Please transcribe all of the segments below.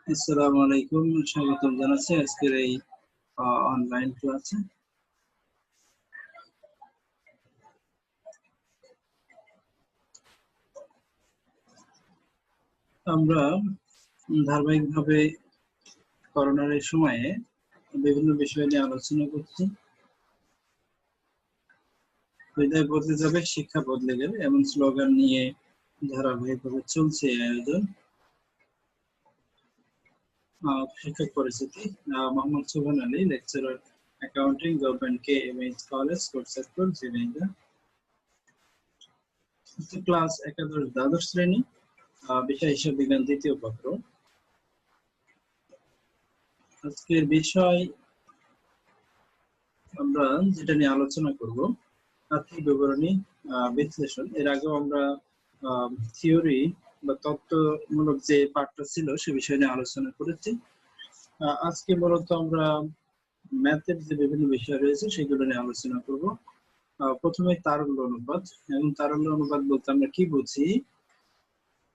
আসসালামু আলাইকুম, স্বাগতম জানাচ্ছি আজকের এই অনলাইন ক্লাসে। আমরা ধারাবাহিকভাবে করোনার এই সময়ে বিভিন্ন বিষয় নিয়ে আলোচনা করছি। হৃদয় বদলে যাবে, শিক্ষা বদলে গেলে, এমন স্লোগান নিয়ে ধারাবাহিকভাবে চলছে আয়োজন। শিক্ষক পরিচিতি মোহাম্মদ সুবহান Ali, lecturer accounting, government KMH college, Kotchandpur, Jhenaidah. Class একাদশ দ্বাদশ শ্রেণী, বিষয় হিসাব বিজ্ঞান, দ্বিতীয় পত্র। আজকের বিষয় আমরা যেটা নিয়ে আলোচনা করব, আর্থিক বিবরণী বিশ্লেষণ। এর আগেও আমরা থিওরি বা তত্ত্বমূলক যে পাঠটা ছিল সে বিষয় নিয়ে আলোচনা করেছি। আজকে মূলত আমরা ম্যাথের যে বিভিন্ন বিষয় রয়েছে সেগুলো নিয়ে আলোচনা করব। প্রথমে তারল্য অনুপাত। এবং তারল্য অনুপাত বলতে আমরা কি বুঝি?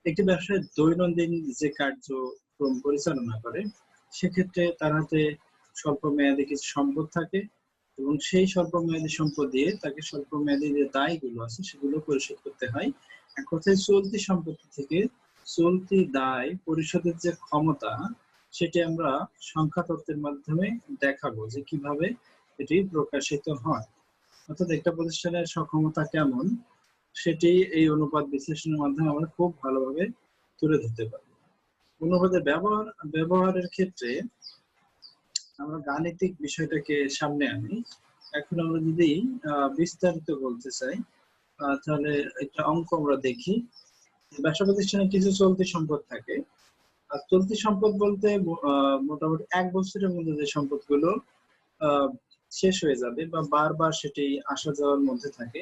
একটি ব্যবসায় দৈনন্দিন যে কার্যক্রম পরিচালনা করে সেক্ষেত্রে তার হাতে স্বল্প মেয়াদী কিছু সম্পদ থাকে এবং সেই স্বল্প মেয়াদী সম্পদ দিয়ে তাকে স্বল্প মেয়াদী যে দায়গুলো আছে সেগুলো পরিশোধ করতে হয়। এক কথায় চলতি সম্পত্তি থেকে চলতি দায় পরিশোধের যে ক্ষমতা সেটি আমরা সংখ্যা তত্ত্বের মাধ্যমে দেখাবো যে কিভাবে এটি প্রকাশিত হয়। অর্থাৎ একটা প্রতিষ্ঠানের সক্ষমতা কেমন সেটি এই অনুপাত বিশ্লেষণের মাধ্যমে আমরা খুব ভালোভাবে তুলে ধরতে পারি। অনুপাতের ব্যবহারের ক্ষেত্রে আমরা গাণিতিক বিষয়টাকে সামনে আনি। এখন আমরা যদি বিস্তারিত বলতে চাই তাহলে একটা অঙ্ক আমরা দেখি। ব্যবসা প্রতিষ্ঠানে কিছু চলতি সম্পদ থাকে। আর চলতি সম্পদ বলতে মোটামুটি 1 বছরের মধ্যে যে সম্পদগুলো শেষ হয়ে যাবে বা বারবার সেটি আসা যাওয়ার মধ্যে থাকে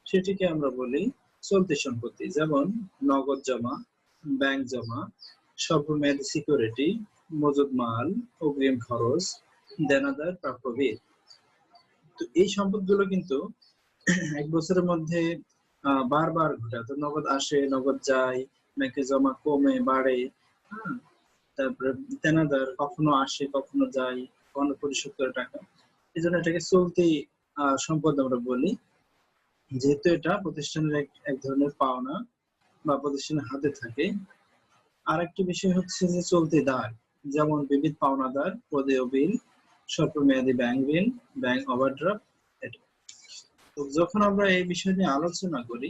সেটিকে আমরা বলি চলতি সম্পত্তি। যেমন নগদ জমা, ব্যাংক জমা, স্বল্পমেয়াদী সিকিউরিটি, মজুদ মাল, অগ্রিম খরচ, দেনাদার, প্রাপ্য বিল। তো এই সম্পদগুলো কিন্তু 1 বছরের মধ্যে বারবার ঘটে। অর্থাৎ নগদ আসে, নগদ যায়, ব্যাংকে জমা কমে বাড়ে। তারপরে দেনাদার কখনো আসে, কখনো যায়, কখনো পরিশোধ করে টাকা। এই জন্য এটাকে চলতি সম্পদ আমরা বলি, যেহেতু এটা প্রতিষ্ঠানের এক ধরনের পাওনা বা প্রতিষ্ঠানের হাতে থাকে। আরেকটি বিষয় হচ্ছে যে চলতি দায়, যেমন বিবিধ পাওনাদার, প্রদেয় বিল, স্বল্পমেয়াদী ব্যাংক বিল, ব্যাংক ওভারড্রাফট। তো যখন আমরা এই বিষয় নিয়ে আলোচনা করি,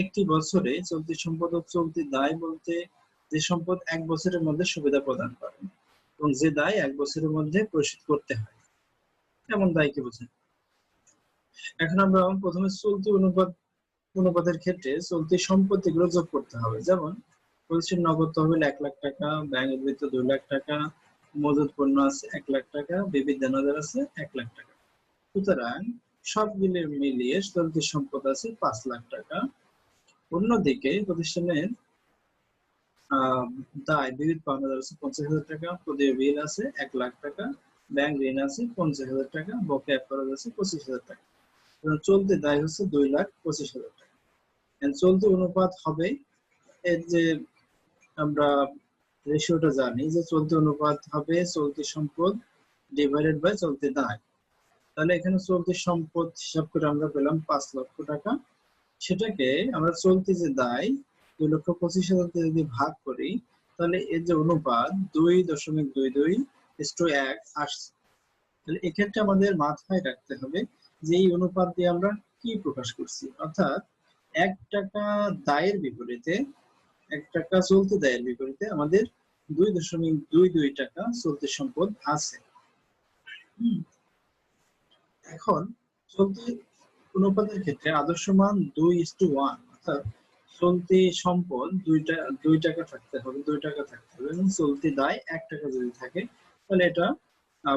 একটি বছরে চলতি সম্পদ ও চলতি দায় বলতে যে সম্পদ 1 বছরের মধ্যে সুবিধা প্রদান করে এবং যে দায় 1 বছরের মধ্যে পরিশোধ করতে হয়, এমন দায়কে বোঝায়। এখন আমরা প্রথমে চলতি অনুপাতের ক্ষেত্রে চলতি সম্পত্তিগুলো যোগ করতে হবে। যেমন প্রতিষ্ঠান নগদ তহবিল 1 লাখ টাকা, ব্যাংক বৃত্ত 2 লাখ টাকা, মজুদ পণ্য আছে 1 লাখ টাকা, বিবিধ দেনাদার আছে 1 লাখ টাকা। সুতরাং সবগুলো মিলিয়ে চলতি সম্পদ আছে 5 লাখ টাকা। অন্যদিকে প্রতিষ্ঠানের দায়, বিবিধ পাওনাদার আছে 50,000 টাকা, প্রদেয় বিল আছে 1 লাখ টাকা, ব্যাংক ঋণ আছে 50,000 টাকা, বকেয়া খরচ আছে 25,000 টাকা। চলতি দায় হচ্ছে 2,25,000 টাকা। চলতি অনুপাত হবে, এর যে আমরা রেশিওটা জানি যে চলতি অনুপাত হবে চলতি সম্পদ ডিভাইডেড বাই চলতি দায়। তাহলে এখানে চলতি সম্পদ হিসাব করে আমরা পেলাম 5 লক্ষ টাকা। সেটাকে আমরা চলতি যে দায় 2,25,000 যদি ভাগ করি তাহলে এর যে অনুপাত 2.22:1 আসছে। তাহলে এক্ষেত্রে আমাদের মাথায় রাখতে হবে যে এই অনুপাত দিয়ে আমরা কি প্রকাশ করছি। অর্থাৎ 1 টাকা দায়ের বিপরীতে, 1 টাকা চলতি দায়ের বিপরীতে আমাদের 2.22 টাকা চলতি সম্পদ আছে। এখন চলতি অনুপাতের ক্ষেত্রে আদর্শ মান 2:1, অর্থাৎ চলতি সম্পদ 2 টাকা থাকতে হবে, 2 টাকা থাকতে হবে এবং চলতি দায় 1 টাকা যদি থাকে তাহলে এটা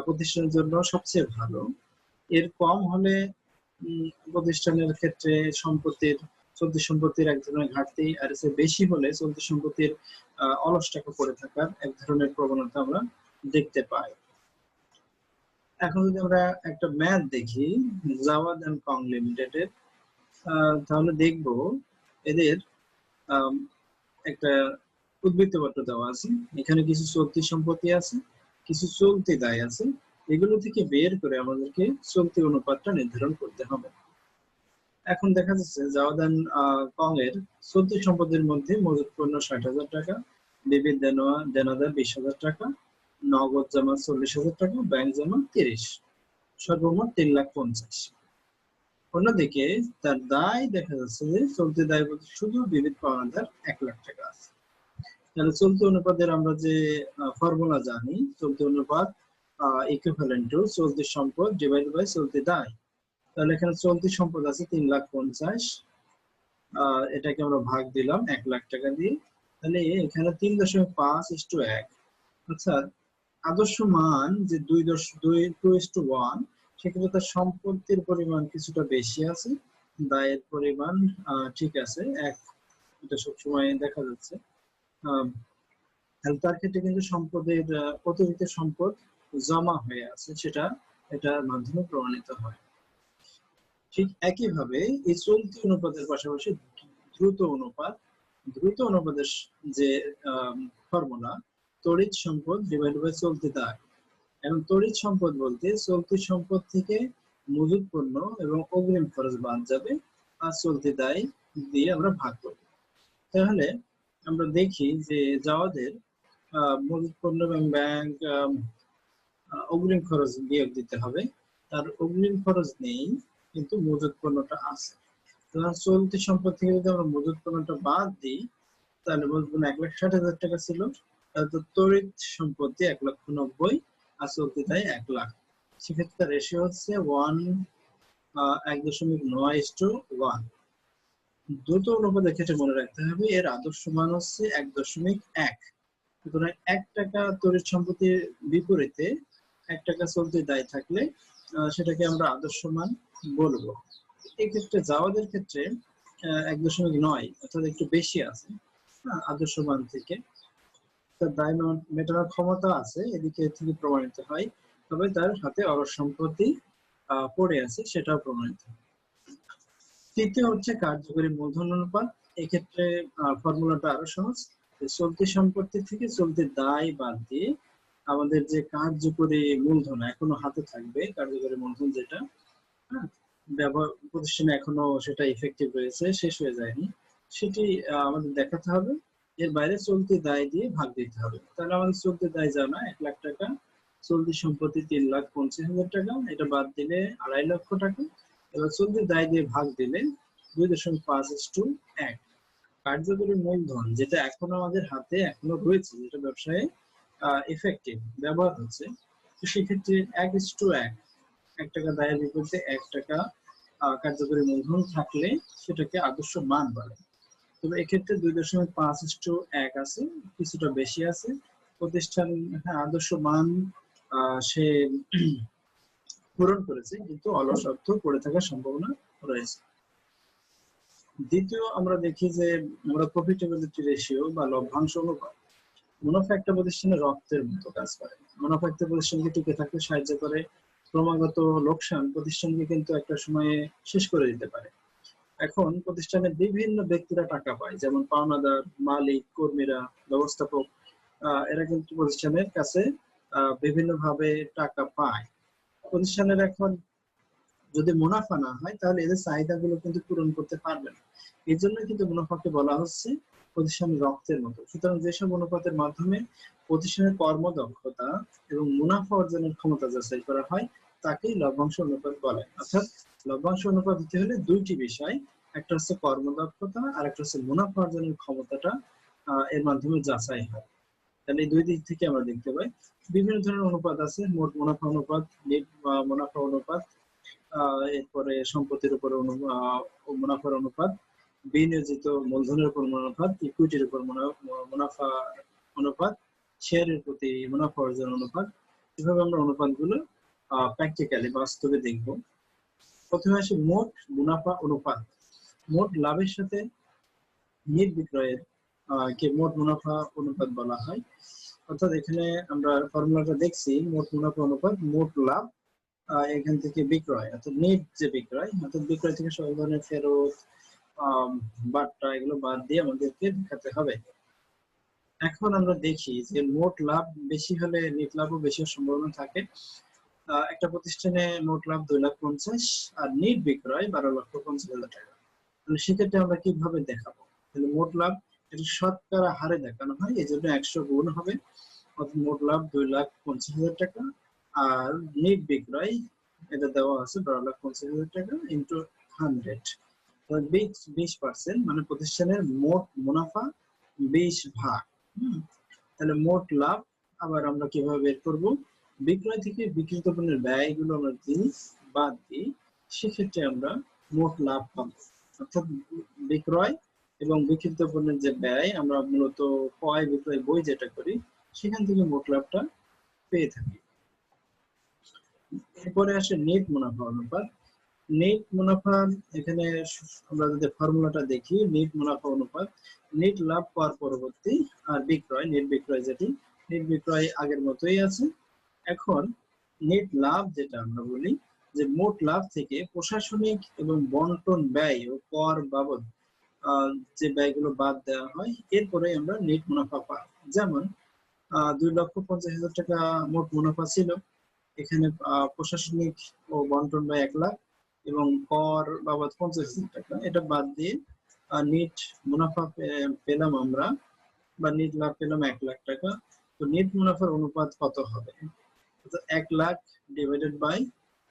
প্রতিষ্ঠানের জন্য সবচেয়ে ভালো। এর কম হলে প্রতিষ্ঠানের ক্ষেত্রে চলতি সম্পত্তির এক ধরনের ঘাটতি, আর এর বেশি হলে চলতি সম্পত্তির অলস টাকা পড়ে থাকার এক ধরনের প্রবণতা আমরা দেখতে পাই। এখন যদি আমরা একটা ম্যাথ দেখি জাওয়াদ এন্ড কং লিমিটেডের, তাহলে দেখব এদের একটা উদ্বৃত্তপত্র দেওয়া আছে, এখানে কিছু চলতি সম্পত্তি আছে, কিছু চলতি দায় আছে, এগুলো থেকে বের করে আমাদেরকে চলতি অনুপাতটা নির্ধারণ করতে হবে। এখন দেখা যাচ্ছে জাওয়াদান কং এর চলতি সম্পদের মধ্যে মজুত পণ্য ৬০,০০০ টাকা, বিবিধ দেনাদার ২০,০০০ টাকা, নগদ জমা ৪০,০০০ টাকা, ব্যাংক জমা ৩০, সর্বমোট ৩,৫০,০০০। অন্যদিকে তার দায় দেখা যাচ্ছে যে চলতি দায় বলতে শুধু বিবিধ পাওনাদার ১,০০,০০০ টাকা আছে। তাহলে চলতি অনুপাতের আমরা যে ফর্মুলা জানি, চলতি অনুপাত ইকুইভ্যালেন্ট টু চলতি সম্পদ ডিভাইডেড বাই চলতি দায়। তাহলে এখানে চলতি সম্পদ আছে ৩,৫০,০০০, এটাকে আমরা ভাগ দিলাম ১,০০,০০০ টাকা দিয়ে। তাহলে এখানে ৩.৫:১, অর্থাৎ আদর্শ মান যে 2:1, সেক্ষেত্রে তার সম্পত্তির পরিমাণ কিছুটা বেশি আছে, দায়ের পরিমাণ ঠিক আছে ১, এটা সবসময় দেখা যাচ্ছে। তার ক্ষেত্রে কিন্তু সম্পদের অতিরিক্ত সম্পদ জমা হয়ে আছে, সেটা এটার মাধ্যমে প্রমাণিত হয়। ঠিক একইভাবে এই চলতি অনুপাতের পাশাপাশি দ্রুত অনুপাতের যে ফর্মুলা, তড়িৎ সম্পদ ডিভাইডেড বাই চলতি দায়। এবং তড়িৎ সম্পদ বলতে চলতি সম্পদ থেকে মজুত পণ্য এবং অগ্রিম খরচ বাদ যাবে, আর চলতি দায় দিয়ে আমরা ভাগ করব। তাহলে আমরা দেখি যে যাওয়াদের মজুত পণ্য এবং ব্যাংক অগ্রিম খরচ বিয়োগ দিতে হবে। তার অগ্রিম খরচ নেই, কিন্তু মজুত পণ্যটা আছে। চলতি সম্পদ থেকে যদি আমরা মজুত পণ্যটা বাদ দিই, তাহলে মজুত পণ্য ১,৬০,০০০ টাকা ছিল, তাহলে তড়িৎ সম্পত্তি ১,৯০,০০০ আর চলতি দায় ১,০০,০০০। সেক্ষেত্রে রেশিও হচ্ছে 1:9:1। দ্রুত অনুপাতের ক্ষেত্রে মনে রাখতে হবে এর আদর্শ মান হচ্ছে ১.১। সুতরাং ১ টাকা তড়িৎ সম্পত্তির বিপরীতে ১ টাকা চলতি দায় থাকলে সেটাকে আমরা আদর্শ মান বলবো। এক্ষেত্রে যাওয়াদের ক্ষেত্রে ১.৯, অর্থাৎ একটু বেশি আছে আদর্শ মান থেকে। তার দায় মেটানোর ক্ষমতা আছে, এদিকে থেকে প্রমাণিত হয়, তবে তার হাতে অরস সম্পত্তি পড়ে আছে, সেটাও প্রমাণিত। তৃতীয় হচ্ছে কার্যকরী মূলধন অনুপাত। এক্ষেত্রে ফর্মুলাটা আরো সহজ। চলতি সম্পত্তি থেকে চলতি দায় বাদ দিয়ে আমাদের যে কার্যকরী মূলধন এখনো হাতে থাকবে, কার্যকরী মূলধন যেটা ব্যবহার প্রতিষ্ঠানে এখনো সেটা ইফেক্টিভ রয়েছে, শেষ হয়ে যায়নি, সেটি আমাদের দেখাতে হবে। এর বাইরে চলতি দায় দিয়ে ভাগ দিতে হবে। তাহলে আমাদের চলতি দায় জানা ১,০০,০০০ টাকা, চলতি সম্পত্তি ৩,৫০,০০০ টাকা, এটা বাদ দিলে ২.৫ লক্ষ টাকা। এবার চলতি দায় দিয়ে ভাগ দিলে ২.৫:১। কার্যকরী মূলধন যেটা এখনো আমাদের হাতে এখনো রয়েছে, যেটা ব্যবসায় ইফেক্টিভ ব্যবহার হচ্ছে, তো সেক্ষেত্রে ১:১। ১ টাকা দায়ের বিপরীতে ১ টাকা কার্যকরী মূলধন থাকলে সেটাকে আদর্শ মান বলে। তবে এক্ষেত্রে ২.৫:১ আছে, কিছুটা বেশি আছে। প্রতিষ্ঠান আদর্শ মান সে পূরণ করেছে, কিন্তু অলস অর্থ পড়ে থাকার সম্ভাবনা রয়েছে। দ্বিতীয় আমরা দেখি যে আমরা প্রফিটেবিলিটি রেশিও বা লভ্যাংশ অনুপাত। মুনাফা একটা প্রতিষ্ঠানের রক্তের মতো কাজ করে। মুনাফা একটা প্রতিষ্ঠানকে টিকে থাকতে সাহায্য করে। ক্রমাগত লোকসান প্রতিষ্ঠানকে কিন্তু একটা সময়ে শেষ করে দিতে পারে। এখন প্রতিষ্ঠানের বিভিন্ন ব্যক্তিরা টাকা পায়, যেমন পাওনাদার, মালিক, কর্মীরা, ব্যবস্থাপক, এরা কিন্তু প্রতিষ্ঠানের কাছে বিভিন্ন ভাবে টাকা পায়। প্রতিষ্ঠানের এখন যদি মুনাফা না হয়, তাহলে এদের চাহিদাগুলো কিন্তু পূরণ করতে পারবে না। এই জন্য কিন্তু মুনাফাকে বলা হচ্ছে প্রতিষ্ঠানের রক্তের মতো। সুতরাং যেসব অনুপাতের মাধ্যমে প্রতিষ্ঠানের কর্মদক্ষতা এবং মুনাফা অর্জনের ক্ষমতা যাচাই করা হয়, তাকেই লভ্যাংশ অনুপাত বলে। অর্থাৎ লভ্যাংশ অনুপাত হতে হলে দুইটি বিষয়, একটা হচ্ছে কর্মদক্ষতা আর একটা হচ্ছে মুনাফা অর্জনের ক্ষমতাটা এর মাধ্যমে যাচাই হয়। তাহলে এই দুই দিক থেকে আমরা দেখতে পাই বিভিন্ন ধরনের অনুপাত আছে। মোট মুনাফা অনুপাত, নেট মুনাফা অনুপাত, এরপরে সম্পত্তির উপর মুনাফার অনুপাত, বিনিয়োজিত মূলধনের উপর মুনাফা, ইকুইটির উপর মুনাফা অনুপাত, শেয়ারের প্রতি মুনাফা অর্জন অনুপাত। এভাবে আমরা অনুপাতগুলো প্র্যাকটিক্যালি বাস্তবে দেখব। প্রথমে আসি মোট মুনাফা অনুপাত। মোট লাভের সাথে নিট বিক্রয়ের কে মোট মুনাফা অনুপাত বলা হয়। অর্থাৎ এখানে আমরা ফর্মুলাটা দেখছি, মোট মুনাফা অনুপাত মোট লাভ এখান থেকে বিক্রয়, অর্থাৎ নেট যে বিক্রয়, অর্থাৎ বিক্রয় থেকে সব ধরনের ফেরত, বাট্টা, এগুলো বাদ দিয়ে আমাদেরকে দেখাতে হবে। এখন আমরা দেখি যে মোট লাভ বেশি হলে নেট লাভও বেশি হওয়ার সম্ভাবনা থাকে। একটা প্রতিষ্ঠানে মোট লাভ 2,50,000 আর নেট বিক্রয় 12,50,000 টাকা। তাহলে সেক্ষেত্রে আমরা কিভাবে দেখাবো? তাহলে মোট লাভ এটা শতকরা হারে দেখানো হয়, এই জন্য 100 গুণ হবে। অর্থাৎ মোট লাভ 2,50,000 টাকা আর নেট বিক্রয় এটা দেওয়া আছে 12,50,000 টাকা ইন্টু 100, 20%, মানে প্রতিষ্ঠানের মোট মুনাফা 20 ভাগ। তাহলে মোট লাভ আবার আমরা কিভাবে বের করব? বিক্রয় থেকে বিক্রিত পণ্যের ব্যয়গুলো আমরা বাদ দিই, সেক্ষেত্রে আমরা মোট লাভ পাবো। অর্থাৎ বিক্রয় এবং বিক্রিত পণ্যের যে ব্যয়, আমরা মূলত ক্রয় বিক্রয় বই যেটা করি সেখান থেকে মোট লাভটা পেয়ে থাকি। এরপরে আসে নেট মুনাফা অনুপাত। নেট মুনাফা, এখানে আমরা যদি ফর্মুলাটা দেখি, নেট মুনাফা অনুপাত নেট লাভ পাওয়ার পরবর্তী আর বিক্রয়, নেট বিক্রয় যেটি, নেট বিক্রয় আগের মতোই আছে। এখন নেট লাভ যেটা আমরা বলি যে মোট লাভ থেকে প্রশাসনিক এবং বন্টন ব্যয় ও কর বাবদ যে ব্যয়গুলো বাদ দেওয়া হয়, এরপরে আমরা নেট মুনাফা পাই। যেমন 2,50,000 টাকা মোট মুনাফা ছিল, এখানে প্রশাসনিক ও বন্টন ব্যয় 1 লাখ এবং কর বাবদ 50,000 টাকা, এটা বাদ দিয়ে নেট মুনাফা পেলাম আমরা, বা নেট লাভ পেলাম 1 লাখ টাকা। তো নেট মুনাফার অনুপাত কত হবে? 1 লাখ ডিভাইডেড বাই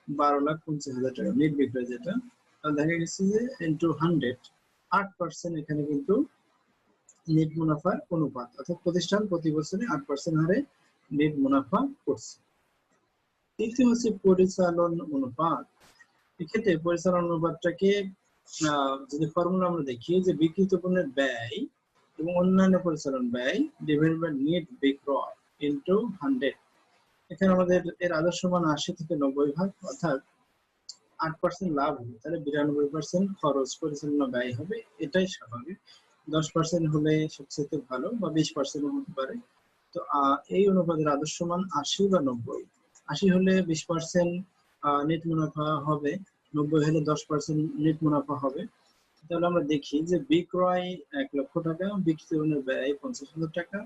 12,50,000 টাকা নেট বিক্রয় যেটা, দেখা গেছে যে ইন্টু 100, 8% এখানে কিন্তু নেট মুনাফার অনুপাত, অর্থাৎ প্রতিষ্ঠান প্রতি বছরে 8% হারে নেট মুনাফা করছে। তৃতীয় হচ্ছে পরিচালন অনুপাত। এক্ষেত্রে পরিচালন অনুপাতটাকে যদি ফর্মুলা আমরা দেখি যে বিক্রিত পণ্যের ব্যয় এবং অন্যান্য পরিচালন ব্যয় ডিভাইডেড বাই নেট বিক্রয় ইনটু 100। এখানে আমাদের এর আদর্শ মান 80 থেকে 90 ভাগ, অর্থাৎ 8% লাভ হবে, তাহলে 92% খরচ পরিচালনা ব্যয় হবে, এটাই স্বাভাবিক। 10% হলে সবচেয়ে ভালো, বা 20% হতে পারে। তো এই অনুপাতের আদর্শ মান 80 বা 90। 80 হলে 20% নেট মুনাফা হবে, 90 হলে 10% নেট মুনাফা হবে। তাহলে আমরা দেখি যে বিক্রয় 1 লক্ষ টাকা, বিক্রিত পণ্যের ব্যয় 50,000 টাকা,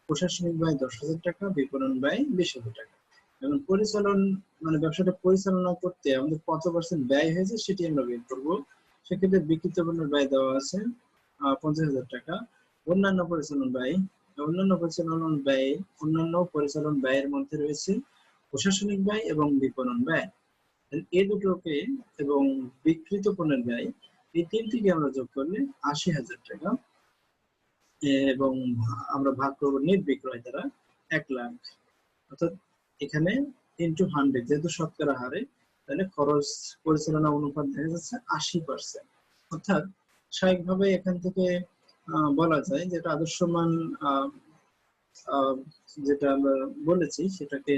প্রশাসনিক ব্যয় 10,000 টাকা, বিপণন ব্যয় 20,000 টাকা। এবং পরিচালন, মানে ব্যবসাটা পরিচালনা করতে আমাদের কত পার্সেন্ট ব্যয় হয়েছে সেটি আমরা বের করবো। সেক্ষেত্রে বিক্রিত পণ্যের ব্যয় দেওয়া আছে 50,000 টাকা। অন্যান্য পরিচালন ব্যয়, অন্যান্য পরিচালন ব্যয়ের মধ্যে রয়েছে প্রশাসনিক ব্যয় এবং বিপণন ব্যয়। এই দুটোকে এবং বিক্রিত পণ্যের ব্যয়, এই তিনটিকে আমরা যোগ করলে 80,000 টাকা, এবং আমরা ভাগ করবো নেট বিক্রয় দ্বারা 1 লাখ। অর্থাৎ এখানে ইন্টু 100, যেহেতু শতকরা হারে, তাহলে খরচ পরিচালনা অনুপাত দেখা যাচ্ছে 80%। অর্থাৎ স্বাভাবিকভাবে এখান থেকে বলা যায় যেটা আদর্শ মান যেটা আমরা বলেছি সেটাকে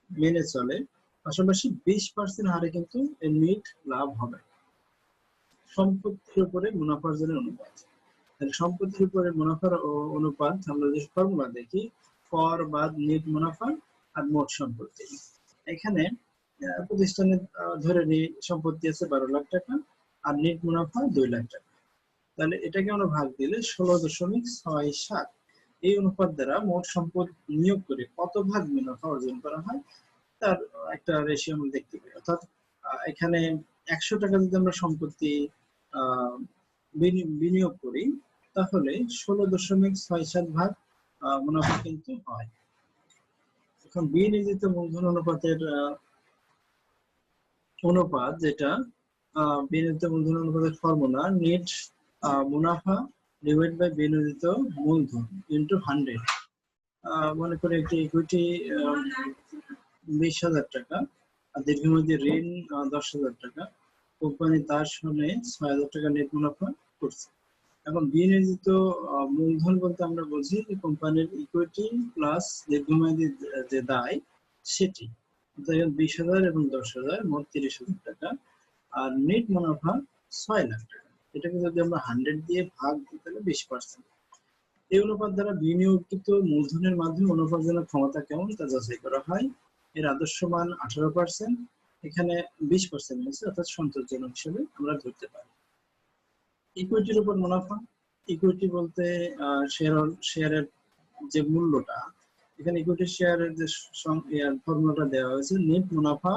মেনে চলে, পাশাপাশি 20% হারে কিন্তু নেট লাভ হবে। সম্পত্তির উপরে মুনাফা অর্জনের অনুপাত। সম্পত্তির উপরে মুনাফার অনুপাত আমরা যে ফর্মুলা দেখি, কর বাদ নেট মুনাফা আর মোট সম্পত্তি। এখানে প্রতিষ্ঠানের ধরে নিই সম্পত্তি আছে 12 লাখ টাকা আর নেট মুনাফা 2 লাখ টাকা। তাহলে এটাকে আমরা ভাগ দিলে 16.67, এই অনুপাত দ্বারা মোট সম্পদ নিয়োগ করে কত ভাগ মুনাফা অর্জন করা হয় তার একটা রেশিও আমরা দেখতে পাই। অর্থাৎ এখানে 100 টাকা যদি আমরা সম্পত্তি বিনিয়োগ করি, তাহলে 16.67 ভাগ মুনাফা কিন্তু হয়। এখন বিনিয়োজিত মূলধন অনুপাতের অনুপাত যেটা, বিনিয়োজিত মূলধন অনুপাতের ফর্মুলা নেট মুনাফা ডিভাইড বাই বিনিয়োজিত মূলধন ইনটু 100। মনে করি একটি ইকুইটি 20,000 টাকা আর দীর্ঘমেয়াদী ঋণ 10,000 টাকা, কোম্পানি তার সঙ্গে 6,000 টাকা নেট মুনাফা করছে। এখন বিনিয়োজিত মূলধন বলতে আমরা বুঝি যে কোম্পানির ইকুইটি প্লাস দীর্ঘমেয়াদী যে দায় সেটি, 20,000 এবং 10,000, মোট 30,000 টাকা। আর নেট মুনাফা 6 লাখ টাকা। এটাকে যদি আমরা 100 দিয়ে ভাগ দিই তাহলে 20%। এই অনুপাত দ্বারা বিনিয়োগকৃত মূলধনের মাধ্যমে অনুপার্জনের ক্ষমতা কেমন তা যাচাই করা হয়। এর আদর্শ মান 18%, এখানে 20% হয়েছে, অর্থাৎ সন্তোষজনক হিসেবে আমরা ধরতে পারি। ইকুইটির উপর মুনাফা, ইকুইটি বলতে শেয়ারের যে মূল্যটা, এখানে ইকুইটি শেয়ারের যে ফর্মুলাটা দেওয়া হয়েছে, নেট মুনাফা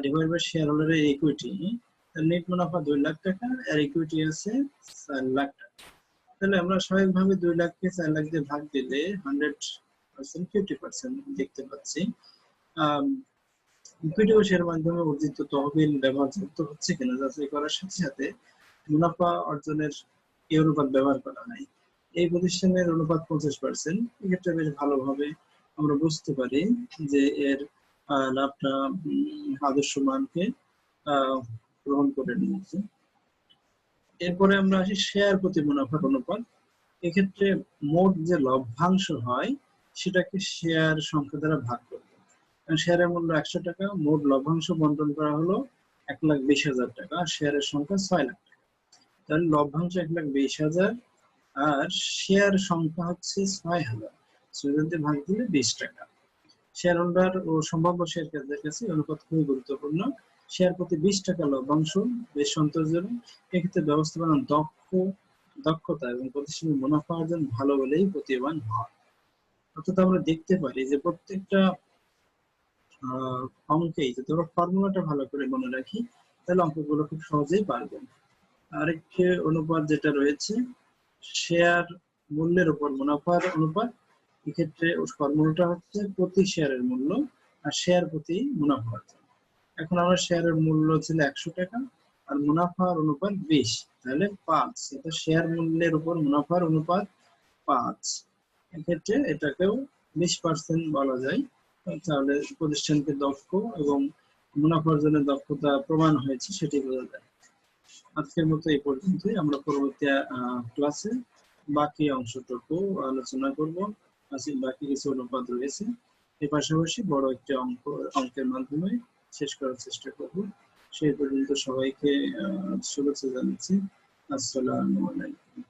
ডিভাইড বাই শেয়ার হোল্ডারের ইকুইটি। নেট মুনাফা 2 লাখ টাকা আর ইকুইটি আছে 4 লাখ টাকা। তাহলে আমরা স্বাভাবিকভাবে 2 লাখকে 4 লাখ দিয়ে ভাগ দিলে 100% 50% দেখতে পাচ্ছি। ইকুইটি ও শেয়ার মাধ্যমে অর্জিত তহবিল ব্যবহারযোগ্য হচ্ছে কিনা যাচাই করার সাথে সাথে মুনাফা অর্জনের এই অনুপাত ব্যবহার করা হয়। এই প্রতিষ্ঠানের অনুপাত 50%। এক্ষেত্রে বেশ ভালোভাবে আমরা বুঝতে পারি যে এর লাভটা আদর্শ মানকে গ্রহণ করে নিয়েছে। এরপরে আমরা আসি শেয়ার প্রতি মুনাফার অনুপাত। এক্ষেত্রে মোট যে লভ্যাংশ হয় সেটাকে শেয়ার সংখ্যা দ্বারা ভাগ করব। শেয়ারের মূল্য 100 টাকা, মোট লভ্যাংশ বন্টন করা হলো 1,20,000 টাকা, শেয়ারের সংখ্যা 6 লাখ। তাহলে লভ্যাংশ 1,20,000 আর শেয়ার সংখ্যা হচ্ছে 6,000, 6,000 দিয়ে ভাগ দিলে 20 টাকা। শেয়ার হোল্ডার ও সম্ভাব্য শেয়ারকারীদের কাছে অনুপাত খুবই গুরুত্বপূর্ণ। শেয়ার প্রতি 20 টাকা লভ্যাংশ বেশ সন্তোষজনক। এক্ষেত্রে ব্যবস্থাপনা দক্ষতা এবং প্রতিষ্ঠানের মুনাফা অর্জন ভালো বলেই প্রতীয়মান হয়। অর্থাৎ আমরা দেখতে পারি যে প্রত্যেকটা অঙ্কেই যদি আমরা ফর্মুলাটা ভালো করে মনে রাখি তাহলে অঙ্কগুলো খুব সহজেই পারবেন। আরেকটি অনুপাত যেটা রয়েছে শেয়ার মূল্যের উপর মুনাফার অনুপাত। এক্ষেত্রে ফর্মুলাটা হচ্ছে প্রতি শেয়ারের মূল্য আর শেয়ার প্রতি মুনাফা অর্জন। এখন আমরা শেয়ারের মূল্য ছিল 100 টাকা আর মুনাফার অনুপাত 20, তাহলে 5। এটা শেয়ার মূল্যের উপর মুনাফার অনুপাত 5। এক্ষেত্রে এটাকেও 20% বলা যায়। তাহলে প্রতিষ্ঠানকে দক্ষ এবং মুনাফা অর্জনের দক্ষতা প্রমাণ হয়েছে সেটি বোঝা যায়। আজকের মতো এই পর্যন্তই। আমরা পরবর্তী ক্লাসে বাকি অংশটুকু আলোচনা করব। বাকি কিছু অনুপাত রয়েছে, এর পাশাপাশি বড় একটি অঙ্কের মাধ্যমে শেষ করার চেষ্টা করব। সেই পর্যন্ত সবাইকে শুভেচ্ছা জানাচ্ছি। আসসালামু আলাইকুম।